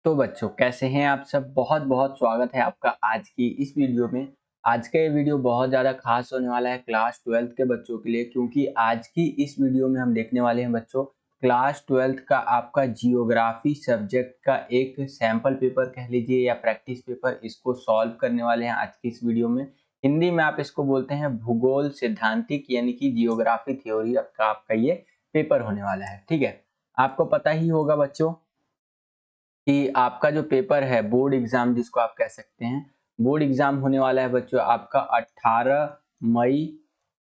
तो बच्चों कैसे हैं आप सब। बहुत बहुत स्वागत है आपका आज की इस वीडियो में। आज का ये वीडियो बहुत ज़्यादा खास होने वाला है क्लास 12th के बच्चों के लिए, क्योंकि आज की इस वीडियो में हम देखने वाले हैं बच्चों क्लास 12th का आपका जियोग्राफी सब्जेक्ट का एक सैम्पल पेपर कह लीजिए या प्रैक्टिस पेपर। इसको सॉल्व करने वाले हैं आज की इस वीडियो में। हिंदी में आप इसको बोलते हैं भूगोल सिद्धांतिक यानी कि जियोग्राफी थ्योरी का आपका ये पेपर होने वाला है। ठीक है, आपको पता ही होगा बच्चों कि आपका जो पेपर है बोर्ड एग्जाम जिसको आप कह सकते हैं, बोर्ड एग्जाम होने वाला है बच्चों आपका 18 मई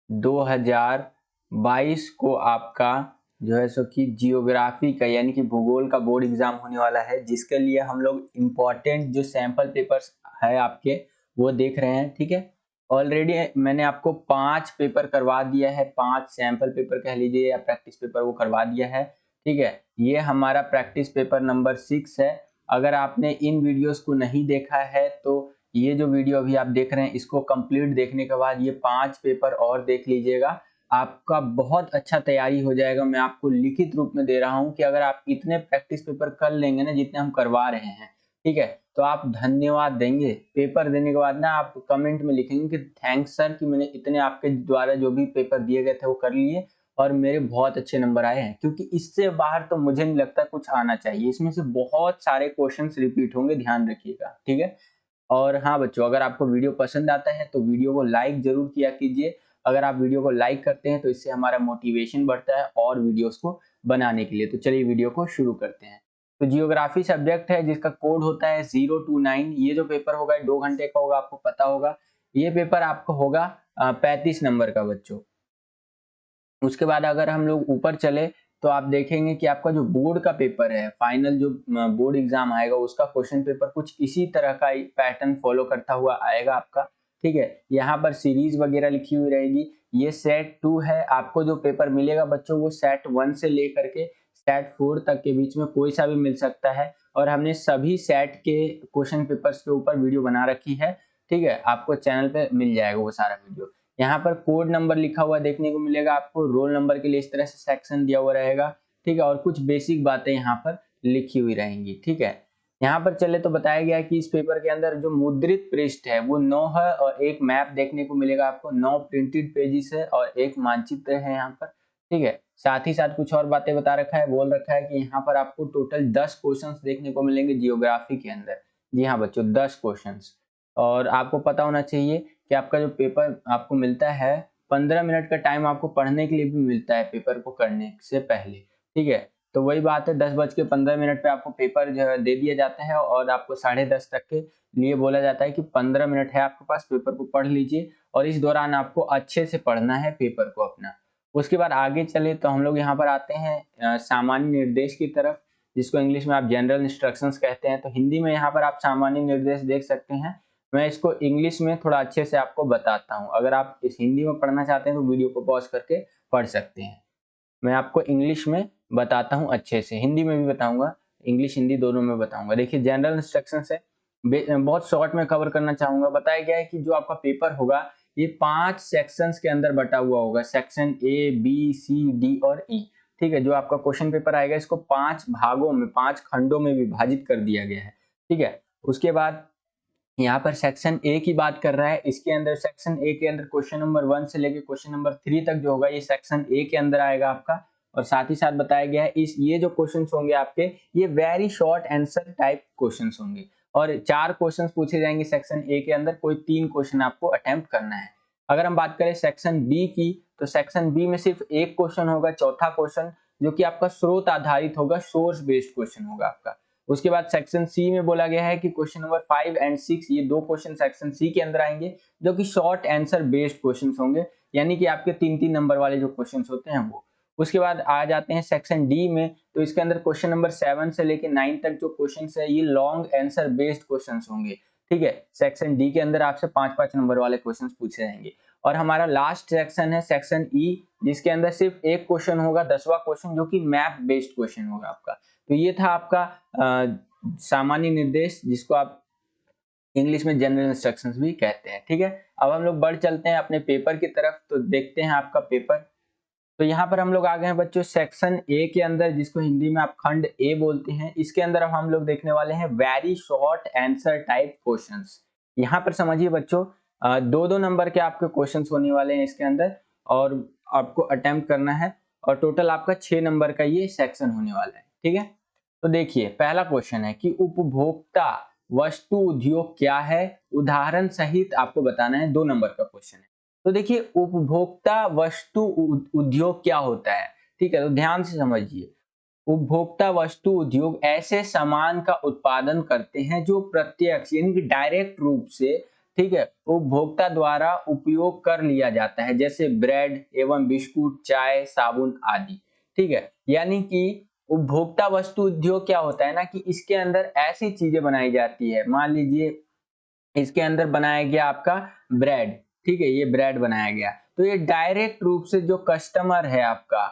2022 को आपका जो है सो कि जियोग्राफी का यानी कि भूगोल का बोर्ड एग्जाम होने वाला है, जिसके लिए हम लोग इम्पोर्टेंट जो सैंपल पेपर्स है आपके वो देख रहे हैं। ठीक है, ऑलरेडी मैंने आपको 5 पेपर करवा दिया है, 5 सैंपल पेपर कह लीजिए या प्रैक्टिस पेपर वो करवा दिया है। ठीक है, ये हमारा प्रैक्टिस पेपर नंबर 6 है। अगर आपने इन वीडियोस को नहीं देखा है तो ये जो वीडियो अभी आप देख रहे हैं इसको कंप्लीट देखने के बाद ये 5 पेपर और देख लीजिएगा, आपका बहुत अच्छा तैयारी हो जाएगा। मैं आपको लिखित रूप में दे रहा हूं कि अगर आप इतने प्रैक्टिस पेपर कर लेंगे ना जितने हम करवा रहे हैं, ठीक है, तो आप धन्यवाद देंगे। पेपर देने के बाद ना आप कमेंट में लिखेंगे कि थैंक्स सर कि मैंने इतने आपके द्वारा जो भी पेपर दिए गए थे वो कर लिए और मेरे बहुत अच्छे नंबर आए हैं, क्योंकि इससे बाहर तो मुझे नहीं लगता कुछ आना चाहिए। इसमें से बहुत सारे क्वेश्चंस रिपीट होंगे, ध्यान रखिएगा। ठीक है, और हाँ बच्चों, अगर आपको वीडियो पसंद आता है तो वीडियो को लाइक जरूर किया कीजिए। अगर आप वीडियो को लाइक करते हैं तो इससे हमारा मोटिवेशन बढ़ता है और वीडियोस को बनाने के लिए। तो चलिए वीडियो को शुरू करते हैं। तो जियोग्राफी सब्जेक्ट है जिसका कोड होता है 029। ये जो पेपर होगा 2 घंटे का होगा, आपको पता होगा। ये पेपर आपको होगा 35 नंबर का बच्चों। उसके बाद अगर हम लोग ऊपर चले तो आप देखेंगे कि आपका जो बोर्ड का पेपर है, फाइनल जो बोर्ड एग्जाम आएगा उसका क्वेश्चन पेपर कुछ इसी तरह का पैटर्न फॉलो करता हुआ आएगा आपका। ठीक है, यहाँ पर सीरीज वगैरह लिखी हुई रहेगी। ये सेट 2 है। आपको जो पेपर मिलेगा बच्चों वो सेट 1 से लेकर के सेट 4 तक के बीच में कोई सा भी मिल सकता है, और हमने सभी सेट के क्वेश्चन पेपर्स के ऊपर वीडियो बना रखी है। ठीक है, आपको चैनल पे मिल जाएगा वो सारा वीडियो। यहाँ पर कोड नंबर लिखा हुआ देखने को मिलेगा आपको। रोल नंबर के लिए इस तरह से सेक्शन दिया हुआ रहेगा। ठीक है, और कुछ बेसिक बातें यहाँ पर लिखी हुई रहेंगी। ठीक है, यहाँ पर चले तो बताया गया कि इस पेपर के अंदर जो मुद्रित पृष्ठ है वो 9 है और एक मैप देखने को मिलेगा आपको। 9 प्रिंटेड पेजेस है और एक मानचित्र है यहाँ पर। ठीक है, साथ ही साथ कुछ और बातें बता रखा है, बोल रखा है कि यहाँ पर आपको टोटल 10 क्वेश्चन देखने को मिलेंगे जियोग्राफी के अंदर। जी हाँ बच्चों, 10 क्वेश्चन। और आपको पता होना चाहिए कि आपका जो पेपर आपको मिलता है 15 मिनट का टाइम आपको पढ़ने के लिए भी मिलता है पेपर को करने से पहले। ठीक है, तो वही बात है, 10:15 पे आपको पेपर जो है दे दिया जाता है और आपको 10:30 तक के लिए बोला जाता है कि 15 मिनट है आपके पास, पेपर को पढ़ लीजिए। और इस दौरान आपको अच्छे से पढ़ना है पेपर को अपना। उसके बाद आगे चले तो हम लोग यहाँ पर आते हैं सामान्य निर्देश की तरफ, जिसको इंग्लिश में आप जनरल इंस्ट्रक्शंस कहते हैं। तो हिंदी में यहाँ पर आप सामान्य निर्देश देख सकते हैं। मैं इसको इंग्लिश में थोड़ा अच्छे से आपको बताता हूँ। अगर आप इस हिंदी में पढ़ना चाहते हैं तो वीडियो को पॉज करके पढ़ सकते हैं। मैं आपको इंग्लिश में बताता हूँ अच्छे से, हिंदी में भी बताऊंगा, इंग्लिश हिंदी दोनों में बताऊंगा। देखिए जनरल इंस्ट्रक्शन है, बहुत शॉर्ट में कवर करना चाहूंगा। बताया गया है कि जो आपका पेपर होगा ये 5 सेक्शंस के अंदर बटा हुआ होगा, section A B C D और ई। ठीक है, जो आपका क्वेश्चन पेपर आएगा इसको 5 भागों में 5 खंडों में विभाजित कर दिया गया है। ठीक है, उसके बाद यहाँ पर सेक्शन ए की बात कर रहा है। इसके अंदर सेक्शन ए के अंदर क्वेश्चन नंबर 1 से लेकर क्वेश्चन नंबर 3 तक जो होगा ये सेक्शन ए के अंदर आएगा आपका। और साथ ही साथ बताया गया है इस ये जो क्वेश्चंस होंगे आपके ये very short answer type questions होंगे, और 4 क्वेश्चंस पूछे जाएंगे सेक्शन ए के अंदर, कोई 3 क्वेश्चन आपको अटेम्प्ट करना है। अगर हम बात करें सेक्शन बी की तो सेक्शन बी में सिर्फ एक क्वेश्चन होगा, चौथा क्वेश्चन, जो कि आपका स्रोत आधारित होगा, सोर्स बेस्ड क्वेश्चन होगा आपका। उसके बाद सेक्शन सी में बोला गया है कि क्वेश्चन नंबर 5 एंड 6 ये 2 क्वेश्चन सेक्शन सी के अंदर आएंगे, जो कि शॉर्ट आंसर बेस्ड क्वेश्चंस होंगे, यानी कि आपके 3-3 नंबर वाले जो क्वेश्चंस होते हैं वो। उसके बाद आ जाते हैं सेक्शन डी में, तो इसके अंदर क्वेश्चन नंबर 7 से लेकर 9 तक जो क्वेश्चंस है ये लॉन्ग आंसर बेस्ड क्वेश्चंस होंगे। ठीक है, सेक्शन डी के अंदर आपसे 5-5 नंबर वाले क्वेश्चंस पूछे जाएंगे। और हमारा लास्ट सेक्शन है सेक्शन ई, जिसके अंदर सिर्फ एक क्वेश्चन होगा, 10वां क्वेश्चन, जो कि मैप बेस्ड क्वेश्चन होगा आपका। तो ये था आपका सामान्य निर्देश, जिसको आप इंग्लिश में जनरल इंस्ट्रक्शंस भी कहते हैं। ठीक है, अब हम लोग बढ़ चलते हैं अपने पेपर की तरफ, तो देखते हैं आपका पेपर। तो यहाँ पर हम लोग आ गए हैं बच्चों सेक्शन ए के अंदर, जिसको हिंदी में आप खंड ए बोलते हैं। इसके अंदर अब हम लोग देखने वाले हैं very short answer type questions. यहाँ पर समझिए बच्चों, दो दो नंबर के आपके क्वेश्चंस होने वाले हैं इसके अंदर, और आपको अटेम्प्ट करना है, और टोटल आपका 6 नंबर का ये सेक्शन होने वाला है। ठीक है, तो देखिए पहला क्वेश्चन है कि उपभोक्ता वस्तु उद्योग क्या है, उदाहरण सहित आपको बताना है। 2 नंबर का क्वेश्चन है। तो देखिए उपभोक्ता वस्तु उद्योग क्या होता है, ठीक है, तो ध्यान से समझिए। उपभोक्ता वस्तु उद्योग ऐसे सामान का उत्पादन करते हैं जो प्रत्यक्ष यानी कि डायरेक्ट रूप से, ठीक है, उपभोक्ता द्वारा उपयोग कर लिया जाता है, जैसे ब्रेड एवं बिस्कुट, चाय, साबुन आदि। ठीक है, यानी कि उपभोक्ता वस्तु उद्योग क्या होता है ना, कि इसके अंदर ऐसी चीजें बनाई जाती है। मान लीजिए इसके अंदर बनाया गया आपका ब्रेड, ठीक है, ये ब्रेड बनाया गया, तो ये डायरेक्ट रूप से जो कस्टमर है आपका,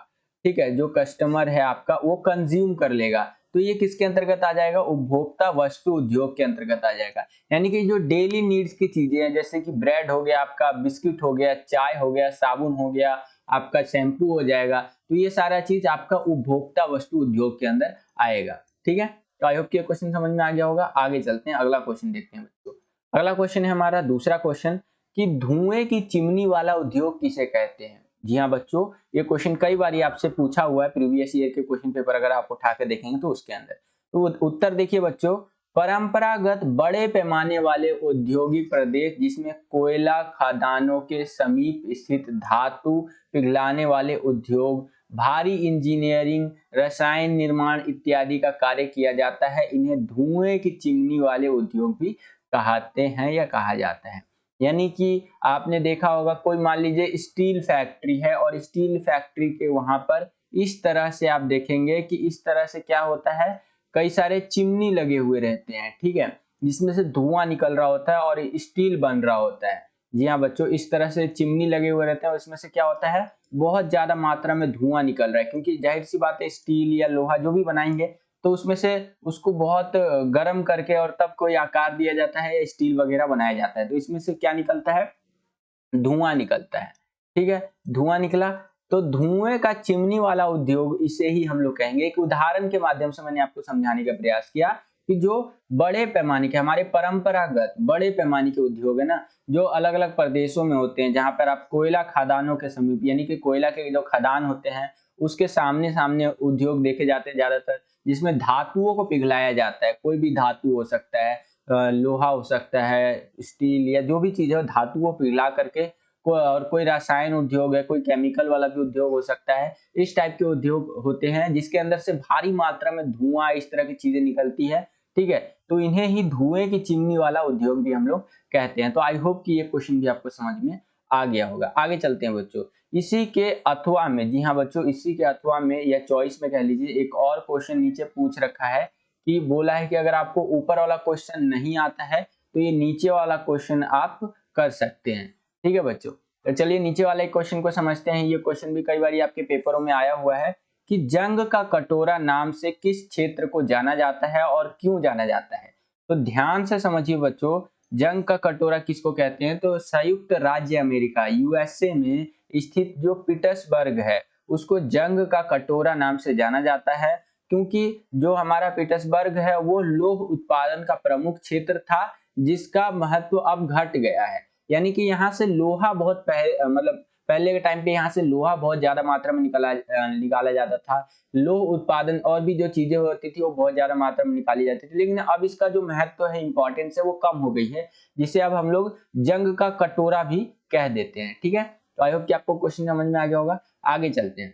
ठीक है, जो कस्टमर है आपका वो कंज्यूम कर लेगा, तो ये किसके अंतर्गत आ जाएगा, उपभोक्ता वस्तु उद्योग के अंतर्गत आ जाएगा। यानी कि जो डेली नीड्स की चीजें हैं, जैसे कि ब्रेड हो गया आपका, बिस्किट हो गया, चाय हो गया, साबुन हो गया, आपका शैम्पू हो जाएगा, तो ये सारा चीज आपका उपभोक्ता वस्तु उद्योग के अंदर आएगा। ठीक है, तो आई होप कि ये क्वेश्चन समझ में आ गया होगा। आगे चलते हैं, अगला क्वेश्चन देखते हैं बच्चों। अगला क्वेश्चन है हमारा दूसरा क्वेश्चन कि धुएं की चिमनी वाला उद्योग किसे कहते हैं। जी हाँ बच्चों, ये क्वेश्चन कई बार आपसे पूछा हुआ है, प्रीवियस ईयर के क्वेश्चन पेपर अगर आप उठा के देखेंगे तो उसके अंदर। तो उत्तर देखिए बच्चों, परंपरागत बड़े पैमाने वाले औद्योगिक प्रदेश जिसमें कोयला खदानों के समीप स्थित धातु पिघलाने वाले उद्योग, भारी इंजीनियरिंग, रसायन निर्माण इत्यादि का कार्य किया जाता है, इन्हें धुएं की चिमनी वाले उद्योग भी कहते हैं या कहा जाता है। यानी कि आपने देखा होगा, कोई मान लीजिए स्टील फैक्ट्री है, और स्टील फैक्ट्री के वहां पर इस तरह से आप देखेंगे कि इस तरह से क्या होता है, कई सारे चिमनी लगे हुए रहते हैं, ठीक है, जिसमें से धुआं निकल रहा होता है और स्टील बन रहा होता है। जी हाँ बच्चों, इस तरह से चिमनी लगे हुए रहते हैं, उसमें से क्या होता है, बहुत ज्यादा मात्रा में धुआं निकल रहा है, क्योंकि जाहिर सी बात है स्टील या लोहा जो भी बनाएंगे तो उसमें से उसको बहुत गर्म करके और तब कोई आकार दिया जाता है या स्टील वगैरह बनाया जाता है, तो इसमें से क्या निकलता है, धुआं निकलता है। ठीक है, धुआं निकला, तो धुएं का चिमनी वाला उद्योग इसे ही हम लोग कहेंगे। एक उदाहरण के माध्यम से मैंने आपको समझाने का प्रयास किया कि जो बड़े पैमाने के हमारे परंपरागत बड़े पैमाने के उद्योग है ना, जो अलग अलग प्रदेशों में होते हैं, जहां पर आप कोयला खदानों के समीप यानी कि कोयला के जो खदान होते हैं उसके सामने सामने उद्योग देखे जाते हैं ज्यादातर, जिसमें धातुओं को पिघलाया जाता है। कोई भी धातु हो सकता है, लोहा हो सकता है, स्टील या जो भी चीज है, धातु को पिघला करके और कोई रसायन उद्योग है, कोई केमिकल वाला भी उद्योग हो सकता है। इस टाइप के उद्योग होते हैं जिसके अंदर से भारी मात्रा में धुआं इस तरह की चीजें निकलती है। ठीक है, तो इन्हें ही धुएं की चिमनी वाला उद्योग भी हम लोग कहते हैं। तो आई होप कि ये क्वेश्चन भी आपको समझ में आ गया होगा। आगे चलते हैं बच्चों, इसी के अथवा में, जी हाँ बच्चों, इसी के अथवा में या चॉइस में कह लीजिए, एक और क्वेश्चन नीचे पूछ रखा है कि बोला है कि अगर आपको ऊपर वाला क्वेश्चन नहीं आता है तो ये नीचे वाला क्वेश्चन आप कर सकते हैं। ठीक है बच्चों, तो चलिए नीचे वाले क्वेश्चन को समझते हैं। ये क्वेश्चन भी कई बार आपके पेपरों में आया हुआ है कि जंग का कटोरा नाम से किस क्षेत्र को जाना जाता है और क्यों जाना जाता है। तो ध्यान से समझिए बच्चों, जंग का कटोरा किसको कहते हैं, तो संयुक्त राज्य अमेरिका यूएसए में स्थित जो पीटर्सबर्ग है उसको जंग का कटोरा नाम से जाना जाता है, क्योंकि जो हमारा पीटर्सबर्ग है वो लौह उत्पादन का प्रमुख क्षेत्र था, जिसका महत्व अब घट गया है। यानी कि यहाँ से लोहा बहुत मतलब पहले के टाइम पे यहाँ से लोहा बहुत ज्यादा मात्रा में निकाला जाता था। लोह उत्पादन और भी जो चीजें होती थी वो बहुत ज्यादा मात्रा में निकाली जाती थी, लेकिन अब इसका जो महत्व है, इंपॉर्टेंस है, वो कम हो गई है, जिसे अब हम लोग जंग का कटोरा भी कह देते हैं। ठीक है, तो आई होप कि आपको क्वेश्चन समझ में आ गया होगा। आगे चलते हैं,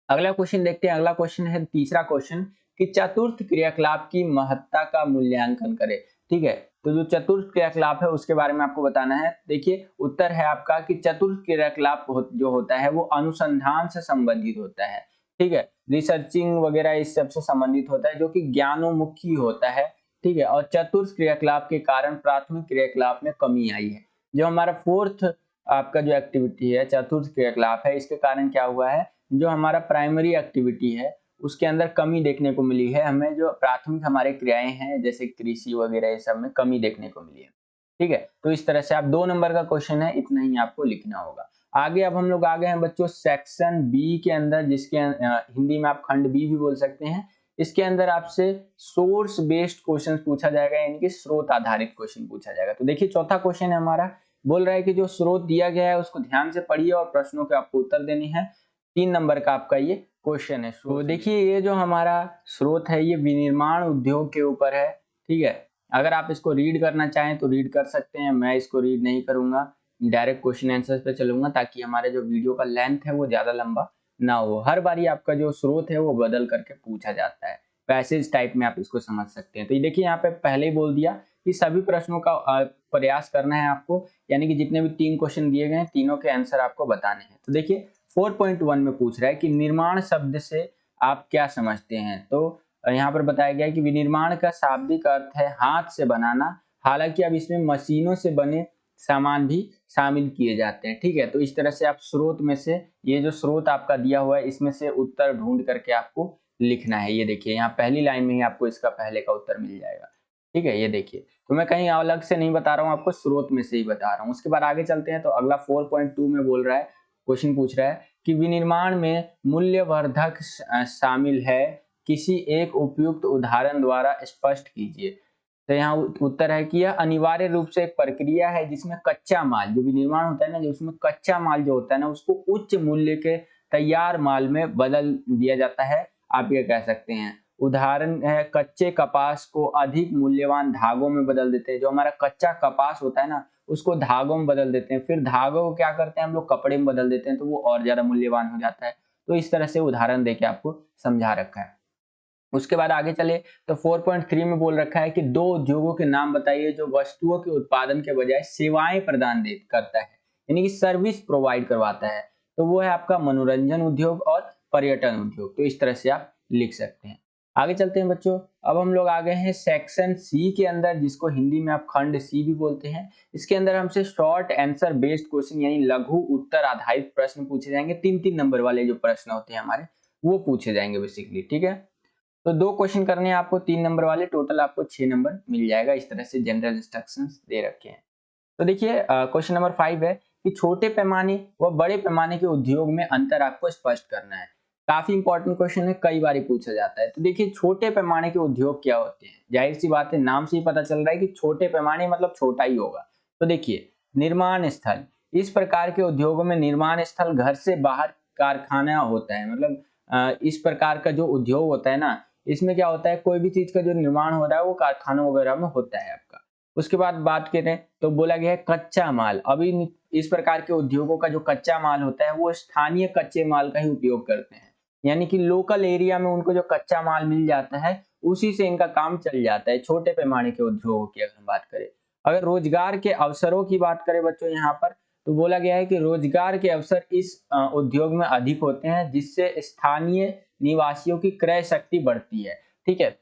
अगला क्वेश्चन देखते हैं। अगला क्वेश्चन है तीसरा क्वेश्चन कि चतुर्थ क्रियाकलाप की महत्ता का मूल्यांकन करें। ठीक है, तो जो चतुर्थ क्रियाकलाप है उसके बारे में आपको बताना है। देखिए उत्तर है आपका कि चतुर्थ क्रियाकलाप जो होता है वो अनुसंधान से संबंधित होता है। ठीक है, रिसर्चिंग वगैरह इस सब से संबंधित होता है, जो कि ज्ञानोमुखी होता है। ठीक है, और चतुर्थ क्रियाकलाप के कारण प्राथमिक क्रियाकलाप में कमी आई है। जो हमारा फोर्थ आपका जो एक्टिविटी है, चतुर्थ क्रियाकलाप है, इसके कारण क्या हुआ है, जो हमारा प्राइमरी एक्टिविटी है उसके अंदर कमी देखने को मिली है। हमें जो प्राथमिक हमारे क्रियाएं हैं जैसे कृषि वगैरह, ये सब में कमी देखने को मिली है। ठीक है, तो इस तरह से आप 2 नंबर का क्वेश्चन है, इतना ही आपको लिखना होगा। आगे अब हम लोग आ गए हैं बच्चों सेक्शन बी के अंदर, जिसके हिंदी में आप खंड बी भी बोल सकते हैं। इसके अंदर आपसे सोर्स बेस्ड क्वेश्चन पूछा जाएगा, यानी कि स्रोत आधारित क्वेश्चन पूछा जाएगा। तो देखिए चौथा क्वेश्चन है हमारा, बोल रहा है कि जो स्रोत दिया गया है उसको ध्यान से पढ़िए और प्रश्नों के आपको उत्तर देने हैं। 3 नंबर का आपका ये क्वेश्चन है। तो देखिए ये जो हमारा स्रोत है ये विनिर्माण उद्योग के ऊपर है, ठीक है। अगर आप इसको रीड करना चाहें तो रीड कर सकते हैं, मैं इसको रीड नहीं करूंगा, डायरेक्ट क्वेश्चन आंसर पे चलूंगा, ताकि हमारे जो वीडियो का लेंथ है वो ज्यादा लंबा ना हो। हर बारी आपका जो स्रोत है वो बदल करके पूछा जाता है, पैसेज टाइप में आप इसको समझ सकते हैं। तो ये देखिए यहाँ पे पहले ही बोल दिया कि सभी प्रश्नों का प्रयास करना है आपको, यानी कि जितने भी 3 क्वेश्चन दिए गए हैं तीनों के आंसर आपको बताने हैं। तो देखिए 4.1 में पूछ रहा है कि निर्माण शब्द से आप क्या समझते हैं। तो यहाँ पर बताया गया है कि विनिर्माण का शाब्दिक अर्थ है हाथ से बनाना, हालांकि अब इसमें मशीनों से बने सामान भी शामिल किए जाते हैं, ठीक है। तो इस तरह से आप स्रोत में से, ये जो स्रोत आपका दिया हुआ है इसमें से उत्तर ढूंढ करके आपको लिखना है। ये देखिए यहाँ पहली लाइन में ही आपको इसका पहले का उत्तर मिल जाएगा, ठीक है। ये देखिए, तो मैं कहीं अलग से नहीं बता रहा हूँ आपको, स्रोत में से ही बता रहा हूँ। उसके बाद आगे चलते हैं। तो अगला 4.2 में बोल रहा है, क्वेश्चन पूछ रहा है कि विनिर्माण में मूल्यवर्धक शामिल है, किसी एक उपयुक्त उदाहरण द्वारा स्पष्ट कीजिए। तो यहाँ उत्तर है कि यह अनिवार्य रूप से एक प्रक्रिया है जिसमें कच्चा माल, जो विनिर्माण होता है ना, जो उसमें कच्चा माल जो होता है ना उसको उच्च मूल्य के तैयार माल में बदल दिया जाता है, आप ये कह सकते हैं। उदाहरण है, कच्चे कपास को अधिक मूल्यवान धागों में बदल देते हैं। जो हमारा कच्चा कपास होता है ना उसको धागों में बदल देते हैं, फिर धागों को क्या करते हैं हम लोग कपड़े में बदल देते हैं, तो वो और ज्यादा मूल्यवान हो जाता है। तो इस तरह से उदाहरण देके आपको समझा रखा है। उसके बाद आगे चले तो 4.3 में बोल रखा है कि 2 उद्योगों के नाम बताइए जो वस्तुओं के उत्पादन के बजाय सेवाएं प्रदान करता है, यानी कि सर्विस प्रोवाइड करवाता है। तो वो है आपका मनोरंजन उद्योग और पर्यटन उद्योग। तो इस तरह से आप लिख सकते हैं। आगे चलते हैं बच्चों, अब हम लोग आ गए हैं सेक्शन सी के अंदर, जिसको हिंदी में आप खंड सी भी बोलते हैं। इसके अंदर हमसे शॉर्ट आंसर बेस्ड क्वेश्चन यानी लघु उत्तर आधारित प्रश्न पूछे जाएंगे। 3-3 नंबर वाले जो प्रश्न होते हैं हमारे वो पूछे जाएंगे बेसिकली, ठीक है। तो 2 क्वेश्चन करने हैं आपको 3 नंबर वाले, टोटल आपको 6 नंबर मिल जाएगा। इस तरह से जनरल इंस्ट्रक्शंस दे रखे हैं। तो देखिए क्वेश्चन नंबर 5 है कि छोटे पैमाने व बड़े पैमाने के उद्योग में अंतर आपको स्पष्ट करना है। काफी इंपॉर्टेंट क्वेश्चन है, कई बार पूछा जाता है। तो देखिए छोटे पैमाने के उद्योग क्या होते हैं, जाहिर सी बात है नाम से ही पता चल रहा है कि छोटे पैमाने मतलब छोटा ही होगा। तो देखिए निर्माण स्थल, इस प्रकार के उद्योगों में निर्माण स्थल घर से बाहर कारखाना होता है। मतलब इस प्रकार का जो उद्योग होता है ना, इसमें क्या होता है, कोई भी चीज का जो निर्माण हो रहा है वो कारखानों वगैरह में होता है आपका। उसके बाद बात करें तो बोला गया है कच्चा माल। अभी इस प्रकार के उद्योगों का जो कच्चा माल होता है वो स्थानीय कच्चे माल का ही उपयोग करते हैं, यानी कि लोकल एरिया में उनको जो कच्चा माल मिल जाता है उसी से इनका काम चल जाता है। छोटे पैमाने के उद्योगों की अगर हम बात करें, अगर रोजगार के अवसरों की बात करें बच्चों यहाँ पर, तो बोला गया है कि रोजगार के अवसर इस उद्योग में अधिक होते हैं, जिससे स्थानीय निवासियों की क्रय शक्ति बढ़ती है, ठीक है।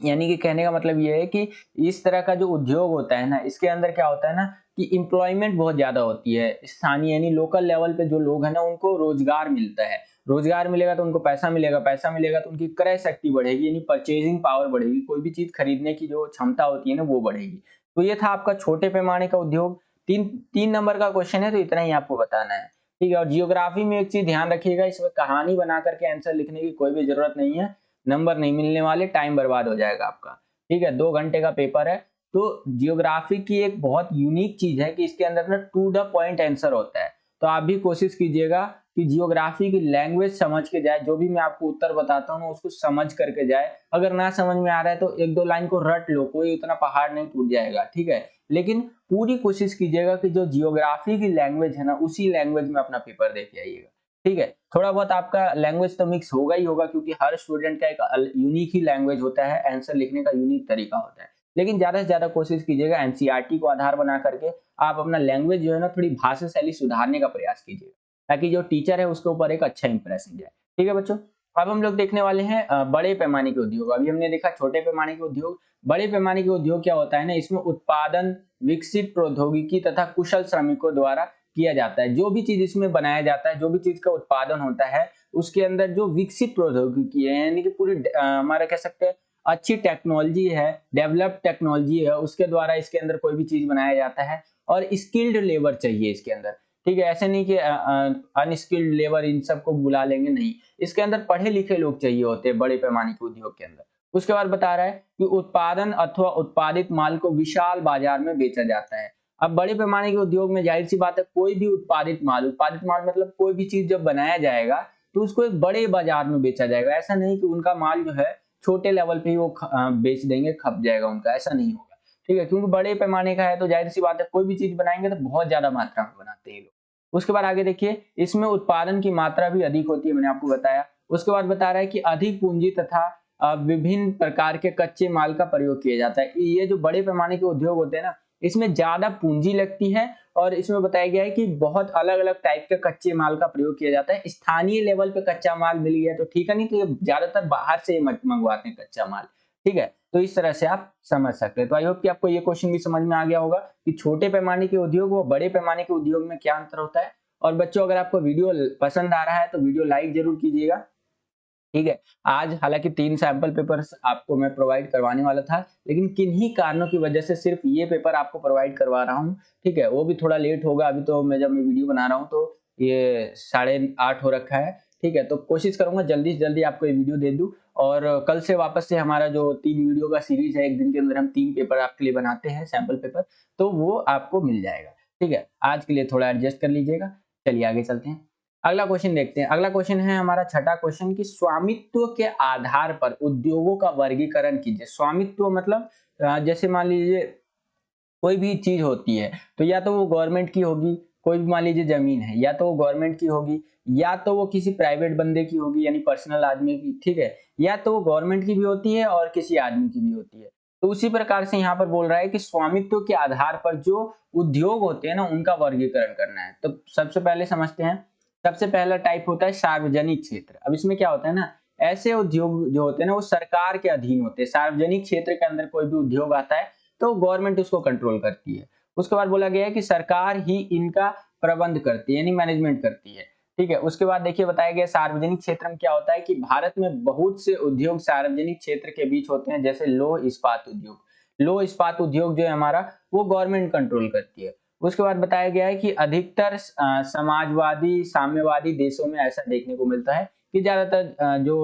यानी कि कहने का मतलब ये है कि इस तरह का जो उद्योग होता है ना, इसके अंदर क्या होता है ना कि एम्प्लॉयमेंट बहुत ज्यादा होती है। स्थानीय यानी लोकल लेवल पे जो लोग हैं ना उनको रोजगार मिलता है। रोजगार मिलेगा तो उनको पैसा मिलेगा, पैसा मिलेगा तो उनकी क्रय शक्ति बढ़ेगी, यानी परचेजिंग पावर बढ़ेगी, कोई भी चीज खरीदने की जो क्षमता होती है ना वो बढ़ेगी। तो ये था आपका छोटे पैमाने का उद्योग। 3 नंबर का क्वेश्चन है, तो इतना ही आपको बताना है, ठीक है। और जियोग्राफी में एक चीज ध्यान रखिएगा, इसमें कहानी बना करके आंसर लिखने की कोई भी जरूरत नहीं है, नंबर नहीं मिलने वाले, टाइम बर्बाद हो जाएगा आपका, ठीक है। 2 घंटे का पेपर है। तो जियोग्राफी की एक बहुत यूनिक चीज है कि इसके अंदर ना टू द पॉइंट आंसर होता है। तो आप भी कोशिश कीजिएगा कि जियोग्राफी की लैंग्वेज समझ के जाए, जो भी मैं आपको उत्तर बताता हूँ उसको समझ करके जाए। अगर ना समझ में आ रहा है तो 1-2 लाइन को रट लो, कोई उतना पहाड़ नहीं टूट जाएगा, ठीक है। लेकिन पूरी कोशिश कीजिएगा कि जो जियोग्राफी की लैंग्वेज है ना उसी लैंग्वेज में अपना पेपर दे के आइएगा, ठीक है। थोड़ा बहुत आपका लैंग्वेज तो मिक्स होगा ही होगा, क्योंकि हर स्टूडेंट का एक यूनिक ही लैंग्वेज होता है, आंसर लिखने का यूनिक तरीका होता है। लेकिन ज्यादा से ज्यादा कोशिश कीजिएगा एनसीईआरटी को आधार बना करके आप अपना लैंग्वेज जो है ना थोड़ी भाषा शैली सुधारने का प्रयास कीजिएगा, ताकि जो टीचर है उसके ऊपर एक अच्छा इंप्रेशन जाए, ठीक है बच्चों। अब हम लोग देखने वाले हैं बड़े पैमाने के उद्योग। अभी हमने देखा छोटे पैमाने के उद्योग, बड़े पैमाने के उद्योग क्या होता है ना, इसमें उत्पादन विकसित प्रौद्योगिकी तथा कुशल श्रमिकों द्वारा किया जाता है। जो भी चीज इसमें बनाया जाता है, जो भी चीज का उत्पादन होता है, उसके अंदर जो विकसित प्रौद्योगिकी है, यानी कि पूरी हमारा कह सकते हैं अच्छी टेक्नोलॉजी है, डेवलप्ड टेक्नोलॉजी है, उसके द्वारा इसके अंदर कोई भी चीज बनाया जाता है। और स्किल्ड लेबर चाहिए इसके अंदर, ठीक है, ऐसे नहीं कि अनस्किल्ड लेबर इन सबको बुला लेंगे, नहीं। इसके अंदर पढ़े लिखे लोग चाहिए होते हैं बड़े पैमाने के उद्योग के अंदर। उसके बाद बता रहा है कि उत्पादन अथवा उत्पादित माल को विशाल बाजार में बेचा जाता है। अब बड़े पैमाने के उद्योग में जाहिर सी बात है कोई भी उत्पादित माल मतलब कोई भी चीज जब बनाया जाएगा तो उसको एक बड़े बाजार में बेचा जाएगा। ऐसा नहीं कि उनका माल जो है छोटे लेवल पे ही वो बेच देंगे, खप जाएगा उनका, ऐसा नहीं होगा। ठीक है, क्योंकि बड़े पैमाने का है तो जाहिर सी बात है कोई भी चीज बनाएंगे तो बहुत ज्यादा मात्रा में बनाते हैं लोग। उसके बाद आगे देखिए, इसमें उत्पादन की मात्रा भी अधिक होती है, मैंने आपको बताया। उसके बाद बता रहा है कि अधिक पूंजी तथा विभिन्न प्रकार के कच्चे माल का प्रयोग किया जाता है। ये जो बड़े पैमाने के उद्योग होते हैं ना, इसमें ज्यादा पूंजी लगती है और इसमें बताया गया है कि बहुत अलग अलग टाइप के कच्चे माल का प्रयोग किया जाता है। स्थानीय लेवल पे कच्चा माल मिल गया तो ठीक है, नहीं तो ये ज्यादातर बाहर से मंगवाते हैं कच्चा माल। ठीक है, तो इस तरह से आप समझ सकते हैं। तो आई होप कि आपको ये क्वेश्चन भी समझ में आ गया होगा कि छोटे पैमाने के उद्योग व बड़े पैमाने के उद्योग में क्या अंतर होता है। और बच्चों, अगर आपको वीडियो पसंद आ रहा है तो वीडियो लाइक जरूर कीजिएगा। ठीक है, आज हालांकि 3 सैंपल पेपर्स आपको मैं प्रोवाइड करवाने वाला था, लेकिन किन्हीं कारणों की वजह से सिर्फ ये पेपर आपको प्रोवाइड करवा रहा हूँ। ठीक है, वो भी थोड़ा लेट होगा। अभी तो मैं जब मैं वीडियो बना रहा हूँ तो ये 8:30 हो रखा है। ठीक है, तो कोशिश करूंगा जल्दी से जल्दी आपको ये वीडियो दे दूं। और कल से वापस से हमारा जो 3 वीडियो का सीरीज है, एक दिन के अंदर हम 3 पेपर आपके लिए बनाते हैं, सैंपल पेपर, तो वो आपको मिल जाएगा। ठीक है, आज के लिए थोड़ा एडजस्ट कर लीजिएगा। चलिए आगे चलते हैं, अगला क्वेश्चन देखते हैं। अगला क्वेश्चन है हमारा छठा क्वेश्चन कि स्वामित्व के आधार पर उद्योगों का वर्गीकरण कीजिए। स्वामित्व मतलब जैसे मान लीजिए कोई भी चीज होती है तो या तो वो गवर्नमेंट की होगी, कोई भी मान लीजिए जमीन है या तो वो गवर्नमेंट की होगी या तो वो किसी प्राइवेट बंदे की होगी यानी पर्सनल आदमी की। ठीक है, या तो वो गवर्नमेंट की भी होती है और किसी आदमी की भी होती है। तो उसी प्रकार से यहाँ पर बोल रहा है कि स्वामित्व के आधार पर जो उद्योग होते हैं ना उनका वर्गीकरण करना है। तो सबसे पहले समझते हैं। सबसे पहला टाइप होता है सार्वजनिक क्षेत्र। अब इसमें क्या होता है ना, ऐसे उद्योग जो होते हैं ना वो सरकार के अधीन होते हैं। सार्वजनिक क्षेत्र के अंदर कोई भी उद्योग आता है तो गवर्नमेंट उसको कंट्रोल करती है। उसके बाद बोला गया है कि सरकार ही इनका प्रबंध करती है यानी मैनेजमेंट करती है। ठीक है, उसके बाद देखिए बताया गया सार्वजनिक क्षेत्र में क्या होता है कि भारत में बहुत से उद्योग सार्वजनिक क्षेत्र के बीच होते हैं, जैसे लौह इस्पात उद्योग। लौह इस्पात उद्योग जो है हमारा वो गवर्नमेंट कंट्रोल करती है। उसके बाद बताया गया है कि अधिकतर समाजवादी साम्यवादी देशों में ऐसा देखने को मिलता है कि ज्यादातर जो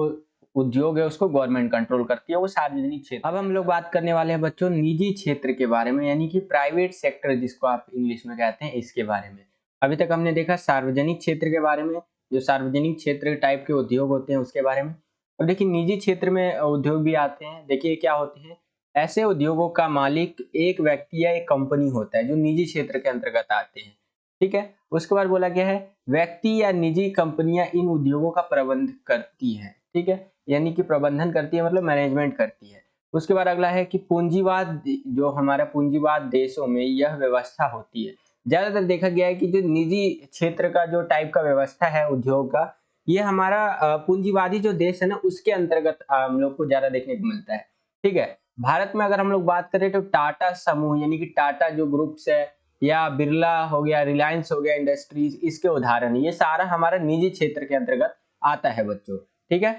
उद्योग है उसको गवर्नमेंट कंट्रोल करती है, वो सार्वजनिक क्षेत्र। अब हम लोग बात करने वाले हैं बच्चों निजी क्षेत्र के बारे में, यानी कि प्राइवेट सेक्टर जिसको आप इंग्लिश में कहते हैं, इसके बारे में। अभी तक हमने देखा सार्वजनिक क्षेत्र के बारे में, जो सार्वजनिक क्षेत्र टाइप के उद्योग होते हैं उसके बारे में। अब देखिए निजी क्षेत्र में उद्योग भी आते हैं। देखिए क्या होते हैं, ऐसे उद्योगों का मालिक एक व्यक्ति या एक कंपनी होता है जो निजी क्षेत्र के अंतर्गत आते हैं। ठीक है, उसके बाद बोला गया है व्यक्ति या निजी कंपनियां इन उद्योगों का प्रबंध करती हैं। ठीक है, यानी कि प्रबंधन करती है मतलब मैनेजमेंट करती है। उसके बाद अगला है कि पूंजीवाद, जो हमारा पूंजीवाद देशों में यह व्यवस्था होती है। ज्यादातर देखा गया है कि जो निजी क्षेत्र का जो टाइप का व्यवस्था है उद्योग का, ये हमारा पूंजीवादी जो देश है ना उसके अंतर्गत हम लोग को ज्यादा देखने को मिलता है। ठीक है, भारत में अगर हम लोग बात करें तो टाटा समूह यानी कि टाटा जो ग्रुप्स है या बिरला हो गया, रिलायंस हो गया इंडस्ट्रीज, इसके उदाहरण ये सारा हमारा निजी क्षेत्र के अंतर्गत आता है बच्चों। ठीक है,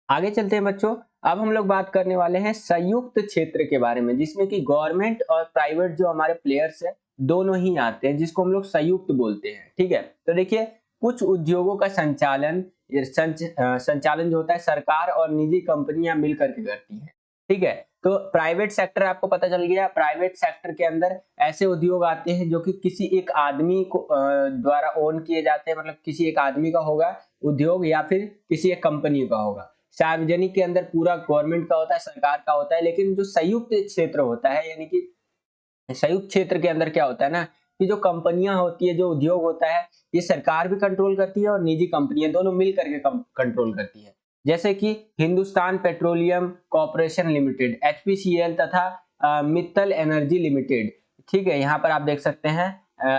आगे चलते हैं बच्चों। अब हम लोग बात करने वाले हैं संयुक्त क्षेत्र के बारे में, जिसमें कि गवर्नमेंट और प्राइवेट जो हमारे प्लेयर्स हैं दोनों ही आते हैं, जिसको हम लोग संयुक्त बोलते हैं। ठीक है, तो देखिए कुछ उद्योगों का संचालन जो होता है सरकार और निजी कंपनियां मिल करके करती हैं। ठीक है, तो प्राइवेट सेक्टर आपको पता चल गया। प्राइवेट सेक्टर के अंदर ऐसे उद्योग आते हैं जो कि किसी एक आदमी को द्वारा ओन किए जाते हैं, मतलब किसी एक आदमी का होगा उद्योग या फिर किसी एक कंपनी का होगा। सार्वजनिक के अंदर पूरा गवर्नमेंट का होता है, सरकार का होता है। लेकिन जो संयुक्त क्षेत्र होता है यानी कि संयुक्त क्षेत्र के अंदर क्या होता है ना कि जो कंपनियां होती है, जो उद्योग होता है, ये सरकार भी कंट्रोल करती है और निजी कंपनियां दोनों मिल करके कंट्रोल करती है। जैसे कि Hindustan petroleum corporation limited HPCL तथा मित्तल एनर्जी लिमिटेड। ठीक है, यहाँ पर आप देख सकते हैं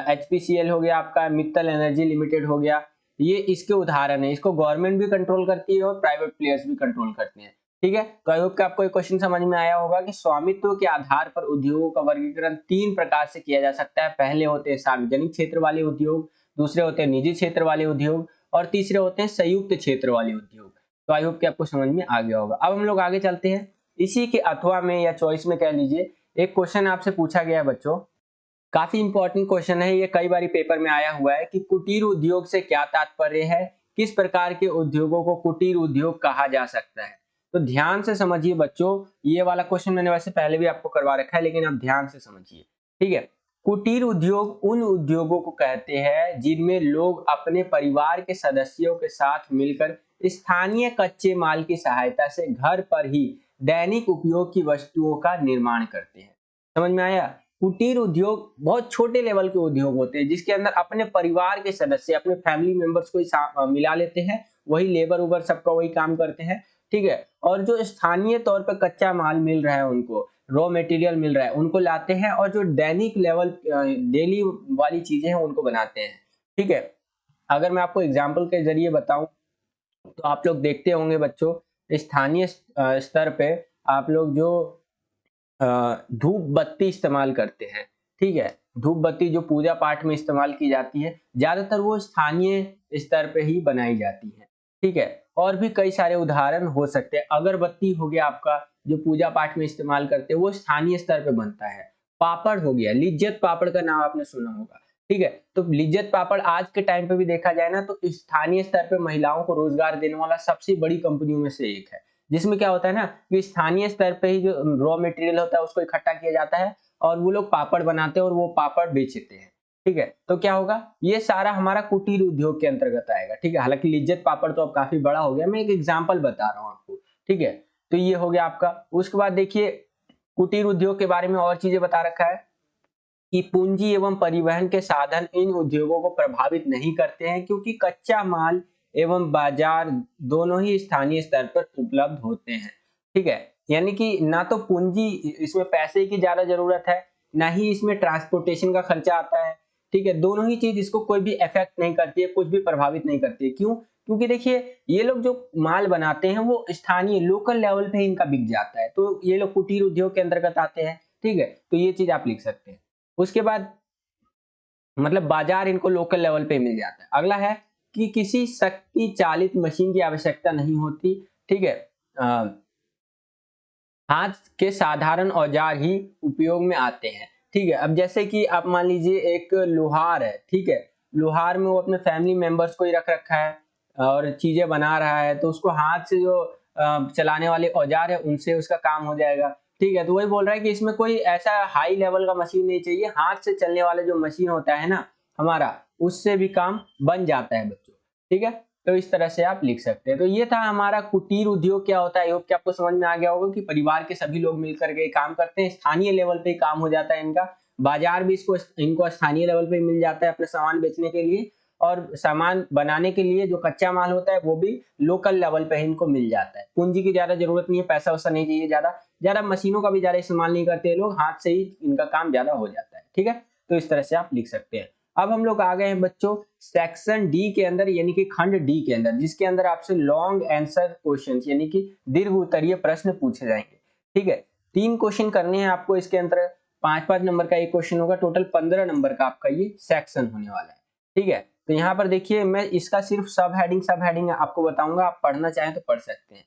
एचपीसीएल हो गया आपका, मित्तल एनर्जी लिमिटेड हो गया, ये इसके उदाहरण है। इसको गवर्नमेंट भी कंट्रोल करती है और प्राइवेट प्लेयर्स भी कंट्रोल करते हैं। ठीक है, तो आई होप कि आपको एक क्वेश्चन समझ में आया होगा कि स्वामित्व के आधार पर उद्योगों का वर्गीकरण 3 प्रकार से किया जा सकता है। पहले होते हैं सार्वजनिक क्षेत्र वाले उद्योग, दूसरे होते हैं निजी क्षेत्र वाले उद्योग और तीसरे होते हैं संयुक्त क्षेत्र वाले उद्योग। तो आई होप कि आपको समझ में आ गया होगा। अब हम लोग आगे चलते हैं। इसी के अथवा में या चॉइस में कह लीजिए एक क्वेश्चन आपसे पूछा गया है बच्चों काफी इंपॉर्टेंट क्वेश्चन है ये, कई बार पेपर में आया हुआ है कि कुटीर उद्योग से क्या तात्पर्य है, किस प्रकार के उद्योगों को कुटीर उद्योग कहा जा सकता है। तो ध्यान से समझिए बच्चों, ये वाला क्वेश्चन मैंने वैसे पहले भी आपको करवा रखा है, लेकिन आप ध्यान से समझिए। ठीक है, कुटीर उद्योग उन उद्योगों को कहते हैं जिनमें लोग अपने परिवार के सदस्यों के साथ मिलकर स्थानीय कच्चे माल की सहायता से घर पर ही दैनिक उपयोग की वस्तुओं का निर्माण करते हैं। समझ में आया? कुटीर उद्योग बहुत छोटे लेवल के उद्योग होते हैं जिसके अंदर अपने परिवार के सदस्य, अपने फैमिली मेंबर्स को मिला लेते हैं, वही लेबर उबर सबका वही काम करते हैं। ठीक है, और जो स्थानीय तौर पर कच्चा माल मिल रहा है, उनको रॉ मटेरियल मिल रहा है, उनको लाते हैं और जो दैनिक लेवल डेली वाली चीजें हैं उनको बनाते हैं। ठीक है, अगर मैं आपको एग्जाम्पल के जरिए बताऊं तो आप लोग देखते होंगे बच्चों, स्थानीय स्तर पे आप लोग जो धूप बत्ती इस्तेमाल करते हैं। ठीक है, धूप बत्ती जो पूजा पाठ में इस्तेमाल की जाती है, ज्यादातर वो स्थानीय स्तर पे ही बनाई जाती है। ठीक है, और भी कई सारे उदाहरण हो सकते हैं। अगरबत्ती हो गया आपका, जो पूजा पाठ में इस्तेमाल करते हैं, वो स्थानीय स्तर पे बनता है। पापड़ हो गया, लिज्जत पापड़ का नाम आपने सुना होगा। ठीक है, तो लिज्जत पापड़ आज के टाइम पे भी देखा जाए ना तो स्थानीय स्तर पे महिलाओं को रोजगार देने वाला सबसे बड़ी कंपनियों में से एक है। जिसमें क्या होता है ना कि स्थानीय स्तर पे ही जो रॉ मटेरियल होता है उसको इकट्ठा किया जाता है और वो लोग पापड़ बनाते हैं और वो पापड़ बेचते हैं। ठीक है, तो क्या होगा, ये सारा हमारा कुटीर उद्योग के अंतर्गत आएगा। ठीक है, हालांकि लिज्जत पापड़ तो अब काफी बड़ा हो गया, मैं एक एग्जाम्पल बता रहा हूँ आपको। ठीक है, तो ये हो गया आपका। उसके बाद देखिए, कुटीर उद्योग के बारे में और चीजें बता रखा है कि पूंजी एवं परिवहन के साधन इन उद्योगों को प्रभावित नहीं करते हैं, क्योंकि कच्चा माल एवं बाजार दोनों ही स्थानीय स्तर पर उपलब्ध होते हैं। ठीक है, यानी कि ना तो पूंजी, इसमें पैसे की ज्यादा जरूरत है, ना ही इसमें ट्रांसपोर्टेशन का खर्चा आता है। ठीक है, दोनों ही चीज इसको कोई भी इफेक्ट नहीं करती है, कुछ भी प्रभावित नहीं करती है। क्यों? क्योंकि देखिए, ये लोग जो माल बनाते हैं वो स्थानीय लोकल लेवल पे इनका बिक जाता है, तो ये लोग कुटीर उद्योग के अंतर्गत आते हैं। ठीक है, तो ये चीज आप लिख सकते हैं। उसके बाद मतलब बाजार इनको लोकल लेवल पे मिल जाता है। अगला है कि किसी शक्ति चालित मशीन की आवश्यकता नहीं होती। ठीक है, हाथ के साधारण औजार ही उपयोग में आते हैं। ठीक है, अब जैसे कि आप मान लीजिए एक लोहार है। ठीक है, लोहार में वो अपने फैमिली मेंबर्स को ही रख रखा है और चीजें बना रहा है, तो उसको हाथ से जो चलाने वाले औजार है उनसे उसका काम हो जाएगा। ठीक है, तो वही बोल रहा है कि इसमें कोई ऐसा हाई लेवल का मशीन नहीं चाहिए, हाथ से चलने वाला जो मशीन होता है ना हमारा, उससे भी काम बन जाता है बच्चों। ठीक है, तो इस तरह से आप लिख सकते हैं। तो ये था हमारा कुटीर उद्योग क्या होता है। आई होप कि आपको समझ में आ गया होगा कि परिवार के सभी लोग मिलकर के काम करते हैं, स्थानीय लेवल पे ही काम हो जाता है इनका, बाजार भी इनको स्थानीय लेवल पे मिल जाता है अपने सामान बेचने के लिए, और सामान बनाने के लिए जो कच्चा माल होता है वो भी लोकल लेवल पे इनको मिल जाता है। पूंजी की ज्यादा जरूरत नहीं है, पैसा वैसा नहीं चाहिए, ज्यादा ज्यादा मशीनों का भी ज्यादा इस्तेमाल नहीं करते लोग, हाथ से ही इनका काम ज्यादा हो जाता है। ठीक है, तो इस तरह से आप लिख सकते हैं। अब हम लोग आ गए हैं बच्चों सेक्शन डी के अंदर, यानी कि खंड डी के अंदर, जिसके अंदर आपसे लॉन्ग आंसर क्वेश्चंस यानी कि दीर्घ उत्तरीय प्रश्न पूछे जाएंगे। ठीक है, 3 क्वेश्चन करने हैं आपको इसके अंदर, 5-5 नंबर का एक क्वेश्चन होगा, टोटल 15 नंबर का आपका ये सेक्शन होने वाला है। ठीक है, तो यहाँ पर देखिए मैं इसका सिर्फ सब हेडिंग आपको बताऊंगा, आप पढ़ना चाहें तो पढ़ सकते हैं।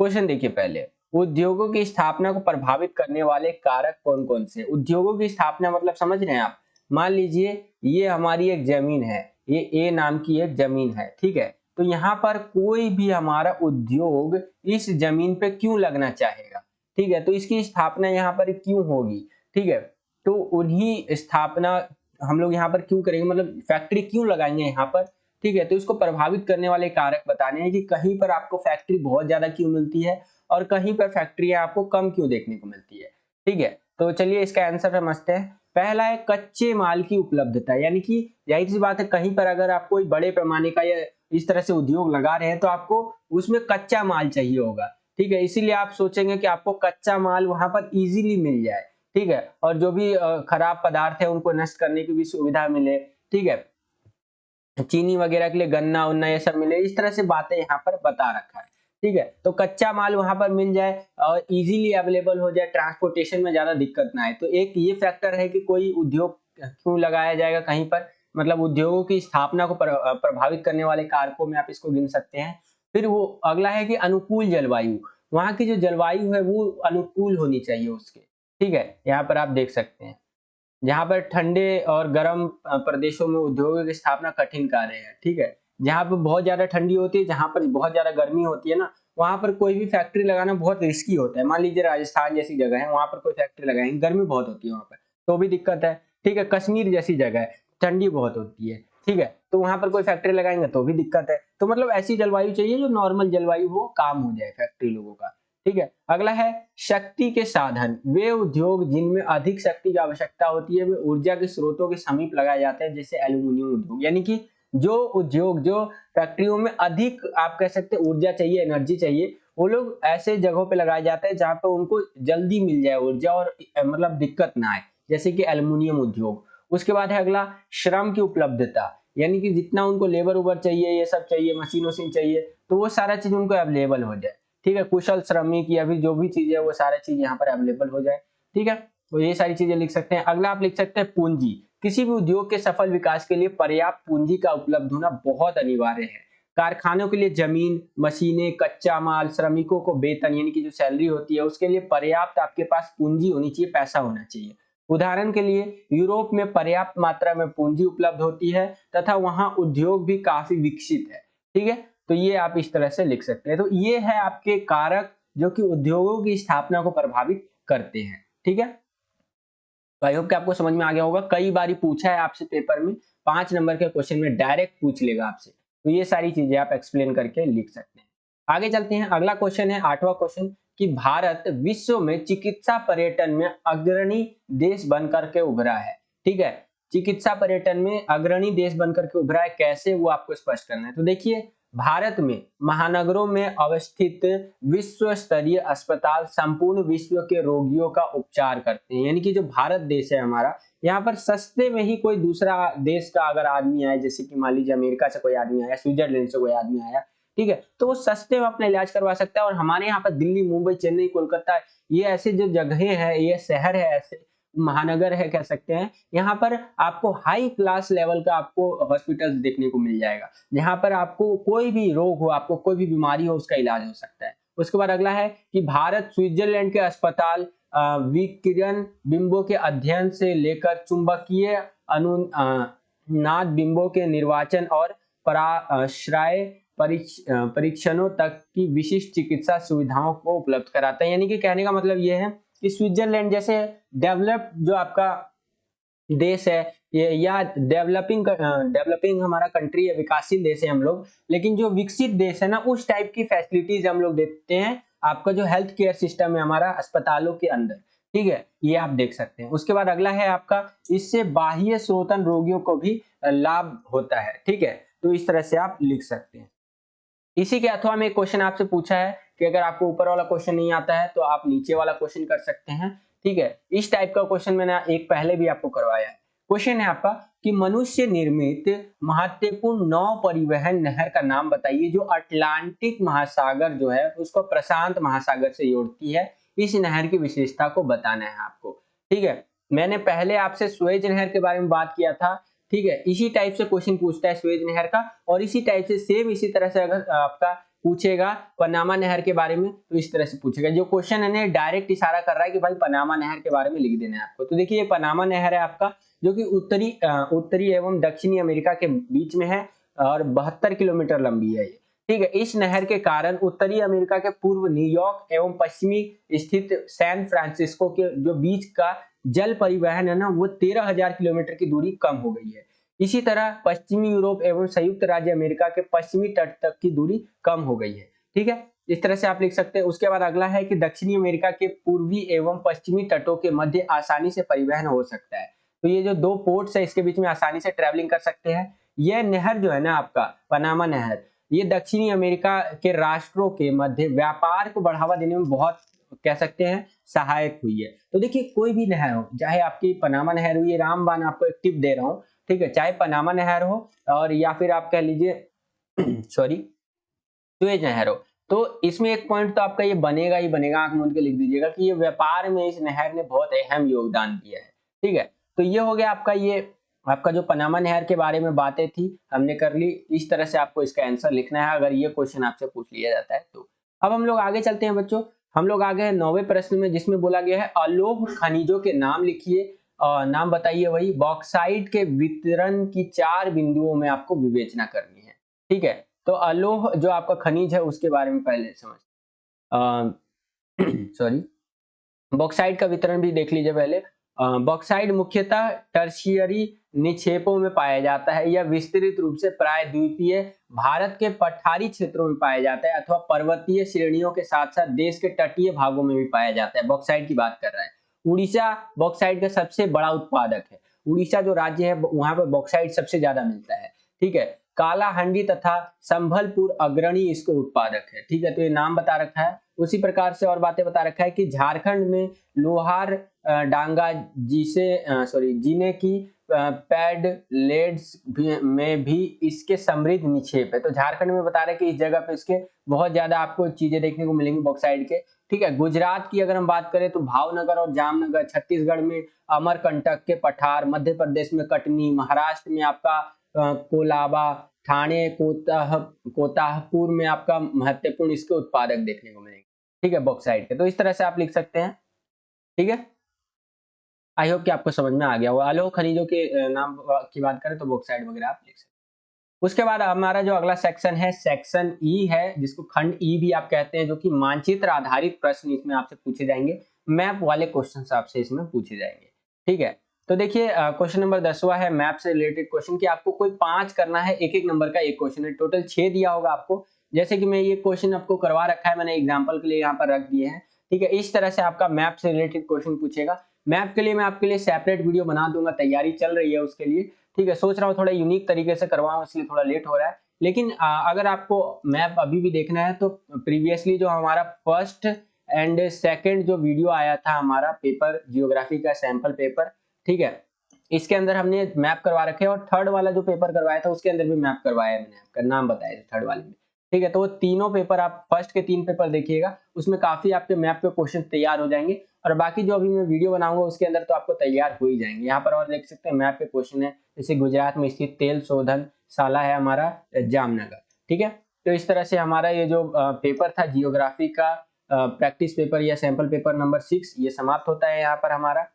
क्वेश्चन देखिए पहले, उद्योगों की स्थापना को प्रभावित करने वाले कारक कौन कौन से। उद्योगों की स्थापना मतलब समझ रहे हैं आप, मान लीजिए ये हमारी एक जमीन है, ये ए नाम की एक जमीन है। ठीक है, तो यहाँ पर कोई भी हमारा उद्योग इस जमीन पे क्यों लगना चाहेगा। ठीक है, तो इसकी स्थापना यहाँ पर क्यों होगी। ठीक है, तो उन्हीं स्थापना हम लोग यहाँ पर क्यों करेंगे, मतलब फैक्ट्री क्यों लगाएंगे यहाँ पर। ठीक है, तो इसको प्रभावित करने वाले कारक बताने हैं कि कहीं पर आपको फैक्ट्री बहुत ज्यादा क्यों मिलती है और कहीं पर फैक्ट्रियां आपको कम क्यों देखने को मिलती है। ठीक है, तो चलिए इसका आंसर समझते हैं। पहला है कच्चे माल की उपलब्धता, यानी कि जाहिर सी बात है कहीं पर अगर आप कोई बड़े पैमाने का या इस तरह से उद्योग लगा रहे हैं तो आपको उसमें कच्चा माल चाहिए होगा। ठीक है, इसीलिए आप सोचेंगे कि आपको कच्चा माल वहां पर इजीली मिल जाए। ठीक है, और जो भी खराब पदार्थ है उनको नष्ट करने की भी सुविधा मिले। ठीक है, चीनी वगैरह के लिए गन्ना उन्ना ये सब मिले, इस तरह से बातें यहाँ पर बता रखा है। ठीक है, तो कच्चा माल वहां पर मिल जाए और इजीली अवेलेबल हो जाए, ट्रांसपोर्टेशन में ज्यादा दिक्कत ना आए, तो एक ये फैक्टर है कि कोई उद्योग क्यों लगाया जाएगा कहीं पर, मतलब उद्योगों की स्थापना को प्रभावित करने वाले कारकों में आप इसको गिन सकते हैं। फिर वो अगला है कि अनुकूल जलवायु, वहां की जो जलवायु है वो अनुकूल होनी चाहिए उसके। ठीक है, यहाँ पर आप देख सकते हैं। जहाँ पर ठंडे और गर्म प्रदेशों में उद्योगों की स्थापना कठिन कार्य है, ठीक है। जहाँ पर बहुत ज्यादा ठंडी होती है, जहाँ पर बहुत ज्यादा गर्मी होती है ना, वहां पर कोई भी फैक्ट्री लगाना बहुत रिस्की होता है। मान लीजिए राजस्थान जैसी जगह है, वहां पर कोई फैक्ट्री लगाएंगे, गर्मी बहुत होती है वहां पर, तो भी दिक्कत है, ठीक है। कश्मीर जैसी जगह है, ठंडी बहुत होती है, ठीक है, तो वहां पर कोई फैक्ट्री लगाएंगे तो भी दिक्कत है। तो मतलब ऐसी जलवायु चाहिए जो नॉर्मल जलवायु हो, काम हो जाए फैक्ट्री लोगों का, ठीक है। अगला है शक्ति के साधन। वे उद्योग जिनमें अधिक शक्ति की आवश्यकता होती है, वे ऊर्जा के स्रोतों के समीप लगाए जाते हैं, जैसे एल्यूमिनियम उद्योग। यानी कि जो उद्योग, जो फैक्ट्रियों में अधिक आप कह सकते हैं ऊर्जा चाहिए, एनर्जी चाहिए, वो लोग ऐसे जगहों पे लगाए जाते हैं जहां पे उनको जल्दी मिल जाए ऊर्जा और मतलब दिक्कत ना आए, जैसे कि एल्यूमिनियम उद्योग। उसके बाद है अगला श्रम की उपलब्धता, यानी कि जितना उनको लेबर उबर चाहिए, ये सब चाहिए, मशीन वशीन चाहिए, तो वो सारा चीज उनको अवेलेबल हो जाए, ठीक है। कुशल श्रमिक या फिर जो भी चीज है वो सारा चीज यहाँ पर अवेलेबल हो जाए, ठीक है। तो ये सारी चीजें लिख सकते हैं। अगला आप लिख सकते हैं पूंजी। किसी भी उद्योग के सफल विकास के लिए पर्याप्त पूंजी का उपलब्ध होना बहुत अनिवार्य है। कारखानों के लिए जमीन, मशीनें, कच्चा माल, श्रमिकों को वेतन यानी कि जो सैलरी होती है उसके लिए पर्याप्त आपके पास पूंजी होनी चाहिए, पैसा होना चाहिए। उदाहरण के लिए यूरोप में पर्याप्त मात्रा में पूंजी उपलब्ध होती है तथा वहां उद्योग भी काफी विकसित है, ठीक है। तो ये आप इस तरह से लिख सकते हैं। तो ये है आपके कारक जो कि उद्योगों की स्थापना को प्रभावित करते हैं, ठीक है। तो आई होप कि आपको समझ में आ गया होगा। कई बार पूछा है आपसे पेपर में, 5 नंबर के क्वेश्चन में डायरेक्ट पूछ लेगा आपसे। तो ये सारी चीजें आप एक्सप्लेन करके लिख सकते हैं। आगे चलते हैं। अगला क्वेश्चन है 8वां क्वेश्चन कि भारत विश्व में चिकित्सा पर्यटन में अग्रणी देश बनकर के उभरा है, ठीक है। चिकित्सा पर्यटन में अग्रणी देश बनकर के उभरा है, कैसे वो आपको स्पष्ट करना है। तो देखिए, भारत में महानगरों में अवस्थित विश्व स्तरीय अस्पताल संपूर्ण विश्व के रोगियों का उपचार करते हैं। यानी कि जो भारत देश है हमारा, यहाँ पर सस्ते में ही कोई दूसरा देश का अगर आदमी आए, जैसे कि मान लीजिए अमेरिका से कोई आदमी आया, स्विट्जरलैंड से कोई आदमी आया, ठीक है, तो वो सस्ते में अपना इलाज करवा सकता है। और हमारे यहाँ पर दिल्ली, मुंबई, चेन्नई, कोलकाता, ये ऐसे जो जगहें हैं, ये शहर है, ऐसे महानगर है कह सकते हैं, यहाँ पर आपको हाई क्लास लेवल का आपको हॉस्पिटल देखने को मिल जाएगा, जहां पर आपको कोई भी रोग हो, आपको कोई भी बीमारी हो, उसका इलाज हो सकता है। उसके बाद अगला है कि भारत स्विट्जरलैंड के अस्पताल विकिरण बिंबों के अध्ययन से लेकर चुंबकीय अनुनाद बिंबों के निर्वाचन और पराश्रय परीक्षणों तक की विशिष्ट चिकित्सा सुविधाओं को उपलब्ध कराता है। यानी कि कहने का मतलब यह है कि स्विट्जरलैंड जैसे डेवलप जो आपका देश है, ये या डेवलपिंग हमारा कंट्री है, विकासशील देश है हम लोग, लेकिन जो विकसित देश है ना, उस टाइप की फैसिलिटीज हम लोग देते हैं आपका जो हेल्थ केयर सिस्टम है हमारा अस्पतालों के अंदर, ठीक है, ये आप देख सकते हैं। उसके बाद अगला है आपका, इससे बाह्य स्रोतन रोगियों को भी लाभ होता है, ठीक है। तो इस तरह से आप लिख सकते हैं। इसी के अथवा में एक क्वेश्चन आपसे पूछा है कि अगर आपको ऊपर वाला क्वेश्चन नहीं आता है तो आप नीचे वाला क्वेश्चन कर सकते हैं, ठीक है। इस टाइप का क्वेश्चन मैंने एक पहले भी आपको करवाया है। क्वेश्चन है आपका कि मनुष्य निर्मित महत्वपूर्ण नौ परिवहन नहर का नाम बताइए जो अटलांटिक महासागर जो है उसको प्रशांत महासागर से जोड़ती है। इस नहर की विशेषता को बताना है आपको, ठीक है। मैंने पहले आपसे सुएज नहर के बारे में बात किया था, ठीक है। इसी टाइप से क्वेश्चन पूछता है सुएज नहर का, और इसी टाइप से सेम इसी तरह से अगर आपका पूछेगा पनामा नहर के बारे में तो इस तरह से पूछेगा। जो क्वेश्चन है ना डायरेक्ट इशारा कर रहा है कि भाई पनामा नहर के बारे में लिख देना है आपको। तो देखिए, ये पनामा नहर है आपका, जो कि उत्तरी एवं दक्षिणी अमेरिका के बीच में है और 72 किलोमीटर लंबी है ये, ठीक है। इस नहर के कारण उत्तरी अमेरिका के पूर्व न्यूयॉर्क एवं पश्चिमी स्थित सैन फ्रांसिस्को के जो बीच का जल परिवहन है ना, वो 13,000 किलोमीटर की दूरी कम हो गई है। इसी तरह पश्चिमी यूरोप एवं संयुक्त राज्य अमेरिका के पश्चिमी तट तक की दूरी कम हो गई है, ठीक है। इस तरह से आप लिख सकते हैं। उसके बाद अगला है कि दक्षिणी अमेरिका के पूर्वी एवं पश्चिमी तटों के मध्य आसानी से परिवहन हो सकता है। तो ये जो दो पोर्ट्स है इसके बीच में आसानी से ट्रेवलिंग कर सकते हैं। यह नहर जो है ना आपका पनामा नहर, ये दक्षिणी अमेरिका के राष्ट्रों के मध्य व्यापार को बढ़ावा देने में बहुत कह सकते हैं सहायक हुई है। तो देखिए, कोई भी नहर हो, चाहे आपकी पनामा नहर हुई, रामबान आपको एक टिप दे रहा हूँ, ठीक है, चाहे पनामा नहर हो और या फिर आप कह लीजिए सॉरी सुएज नहर हो, तो इसमें एक पॉइंट तो आपका ये बनेगा ही बनेगा, आंख मूंद के लिख दीजिएगा कि ये व्यापार में इस नहर ने बहुत अहम योगदान दिया है, ठीक है। तो ये हो गया आपका, ये आपका जो पनामा नहर के बारे में बातें थी हमने कर ली। इस तरह से आपको इसका आंसर लिखना है अगर ये क्वेश्चन आपसे पूछ लिया जाता है तो। अब हम लोग आगे चलते हैं बच्चों। हम लोग आ गए 9वें प्रश्न में, जिसमें बोला गया है अलोप खनिजों के नाम लिखिए। नाम बताइए वही, बॉक्साइट के वितरण की 4 बिंदुओं में आपको विवेचना करनी है। ठीक है, तो अलोह जो आपका खनिज है उसके बारे में पहले समझ सॉरी बॉक्साइट का वितरण भी देख लीजिए पहले। बॉक्साइट मुख्यतः टर्शियरी निक्षेपों में पाया जाता है। यह विस्तृत रूप से प्रायद्वीपीय भारत के पठारी क्षेत्रों में पाया जाता है अथवा पर्वतीय श्रेणियों के साथ साथ देश के तटीय भागों में भी पाया जाता है। बॉक्साइट की बात कर रहा है। उड़ीसा बॉक्साइट का सबसे बड़ा उत्पादक है। उड़ीसा जो राज्य है वहां पर बॉक्साइट सबसे ज्यादा मिलता है। ठीक है, कालाहांडी तथा संभलपुर अग्रणी इसको उत्पादक है। ठीक है, तो ये नाम बता रखा है। उसी प्रकार से और बातें बता रखा है कि झारखंड में लोहार डांगा जिने की पैड लेड्स में भी इसके समृद्ध निक्षेप है। तो झारखंड में बता रहे हैं कि इस जगह पे इसके बहुत ज्यादा आपको चीजें देखने को मिलेंगी बॉक्साइट के। ठीक है, गुजरात की अगर हम बात करें तो भावनगर और जामनगर, छत्तीसगढ़ में अमरकंटक के पठार, मध्य प्रदेश में कटनी, महाराष्ट्र में आपका कोलाबा, ठाणे कोताहपुर में आपका महत्वपूर्ण इसके उत्पादक देखने को मिलेंगे। ठीक है, बॉक्साइट के। तो इस तरह से आप लिख सकते हैं। ठीक है, आई होप कि आपको समझ में आ गया होगा। अलोह खनिजों के नाम की बात करें तो बॉक्साइट वगैरह आप लिख सकते हैं। उसके बाद हमारा जो अगला सेक्शन है, सेक्शन ई है, जिसको खंड ई भी आप कहते हैं, जो कि मानचित्र आधारित प्रश्न इसमें आपसे पूछे जाएंगे। मैप वाले क्वेश्चन आपसे इसमें पूछे जाएंगे। ठीक है, तो देखिए क्वेश्चन नंबर 10वां है मैप से रिलेटेड क्वेश्चन कि आपको कोई 5 करना है, एक एक नंबर का एक क्वेश्चन है, टोटल 6 दिया होगा आपको। जैसे कि मैं ये क्वेश्चन आपको करवा रखा है, मैंने एग्जाम्पल के लिए यहाँ पर रख दिए हैं। ठीक है, इस तरह से आपका मैप से रिलेटेड क्वेश्चन पूछेगा। मैप के लिए मैं आपके लिए सेपरेट वीडियो बना दूंगा, तैयारी चल रही है उसके लिए। ठीक है, सोच रहा हूँ थोड़ा यूनिक तरीके से करवाऊं, इसलिए थोड़ा लेट हो रहा है। लेकिन अगर आपको मैप अभी भी देखना है तो प्रीवियसली जो हमारा फर्स्ट एंड सेकंड जो वीडियो आया था हमारा पेपर जियोग्राफी का सैंपल पेपर, ठीक है, इसके अंदर हमने मैप करवा रखे हैं। और थर्ड वाला जो पेपर करवाया था उसके अंदर भी मैप करवाया है, मैंने आपका नाम बताया था थर्ड वाले में। ठीक है, तो वो तीनों पेपर आप फर्स्ट के 3 पेपर देखिएगा, उसमें काफी आपके मैप के क्वेश्चन तैयार हो जाएंगे। और बाकी जो अभी मैं वीडियो बनाऊंगा उसके अंदर तो आपको तैयार हो ही जाएंगे। यहाँ पर और देख सकते हैं मैप के क्वेश्चन है, जैसे गुजरात में स्थित तेल शोधन शाला है हमारा जामनगर। ठीक है, तो इस तरह से हमारा ये जो पेपर था जियोग्राफी का प्रैक्टिस पेपर या सैंपल पेपर नंबर 6 ये समाप्त होता है यहाँ पर हमारा।